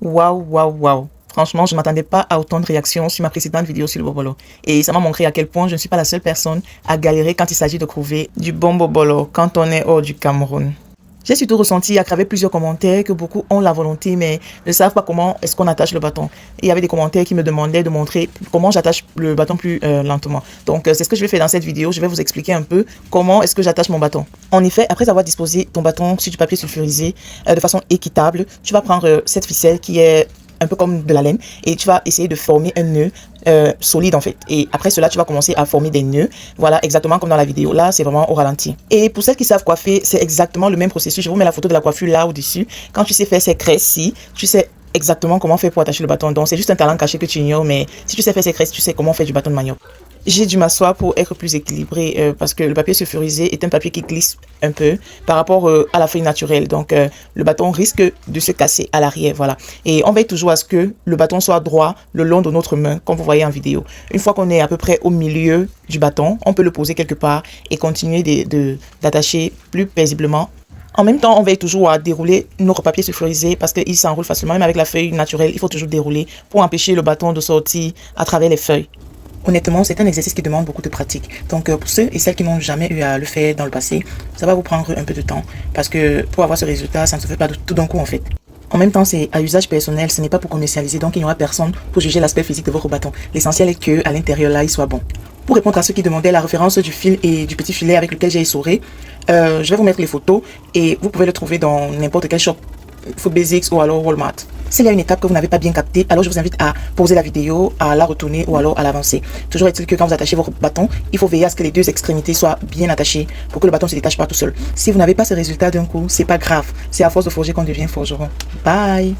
Waouh, waouh, waouh. Franchement, je ne m'attendais pas à autant de réactions sur ma précédente vidéo sur le bobolo. Et ça m'a montré à quel point je ne suis pas la seule personne à galérer quand il s'agit de trouver du bon bobolo quand on est hors du Cameroun. J'ai surtout ressenti à travers plusieurs commentaires que beaucoup ont la volonté mais ne savent pas comment est-ce qu'on attache le bâton. Et il y avait des commentaires qui me demandaient de montrer comment j'attache le bâton plus lentement. Donc c'est ce que je vais faire dans cette vidéo. Je vais vous expliquer un peu comment est-ce que j'attache mon bâton. En effet, après avoir disposé ton bâton sur du papier sulfurisé de façon équitable, tu vas prendre cette ficelle qui est un peu comme de la laine et tu vas essayer de former un nœud solide en fait. Et après cela, tu vas commencer à former des nœuds. Voilà, exactement comme dans la vidéo. Là, c'est vraiment au ralenti. Et pour celles qui savent coiffer, c'est exactement le même processus. Je vous mets la photo de la coiffure là au-dessus. Quand tu sais faire ces crêpes-ci, tu sais exactement comment faire pour attacher le bâton. Donc, c'est juste un talent caché que tu ignores, mais si tu sais faire ces crêpes, tu sais comment faire du bâton de manioc. J'ai dû m'asseoir pour être plus équilibré parce que le papier sulfurisé est un papier qui glisse un peu par rapport à la feuille naturelle. Donc, le bâton risque de se casser à l'arrière, voilà. Et on veille toujours à ce que le bâton soit droit le long de notre main, comme vous voyez en vidéo. Une fois qu'on est à peu près au milieu du bâton, on peut le poser quelque part et continuer d'attacher plus paisiblement. En même temps, on veille toujours à dérouler notre papier sulfurisé parce qu'il s'enroule facilement. Même avec la feuille naturelle, il faut toujours dérouler pour empêcher le bâton de sortir à travers les feuilles. Honnêtement, c'est un exercice qui demande beaucoup de pratique. Donc, pour ceux et celles qui n'ont jamais eu à le faire dans le passé, ça va vous prendre un peu de temps. Parce que pour avoir ce résultat, ça ne se fait pas tout d'un coup en fait. En même temps, c'est à usage personnel, ce n'est pas pour commercialiser. Donc, il n'y aura personne pour juger l'aspect physique de votre bâton. L'essentiel est qu'à l'intérieur, là, il soit bon. Pour répondre à ceux qui demandaient la référence du fil et du petit filet avec lequel j'ai essoré, je vais vous mettre les photos et vous pouvez le trouver dans n'importe quel shop, Food Basics ou alors Walmart. S'il y a une étape que vous n'avez pas bien captée, alors je vous invite à pauser la vidéo, à la retourner ou alors à l'avancer. Toujours est-il que quand vous attachez votre bâton, il faut veiller à ce que les deux extrémités soient bien attachées pour que le bâton ne se détache pas tout seul. Si vous n'avez pas ce résultat d'un coup, c'est pas grave. C'est à force de forger qu'on devient forgeron. Bye!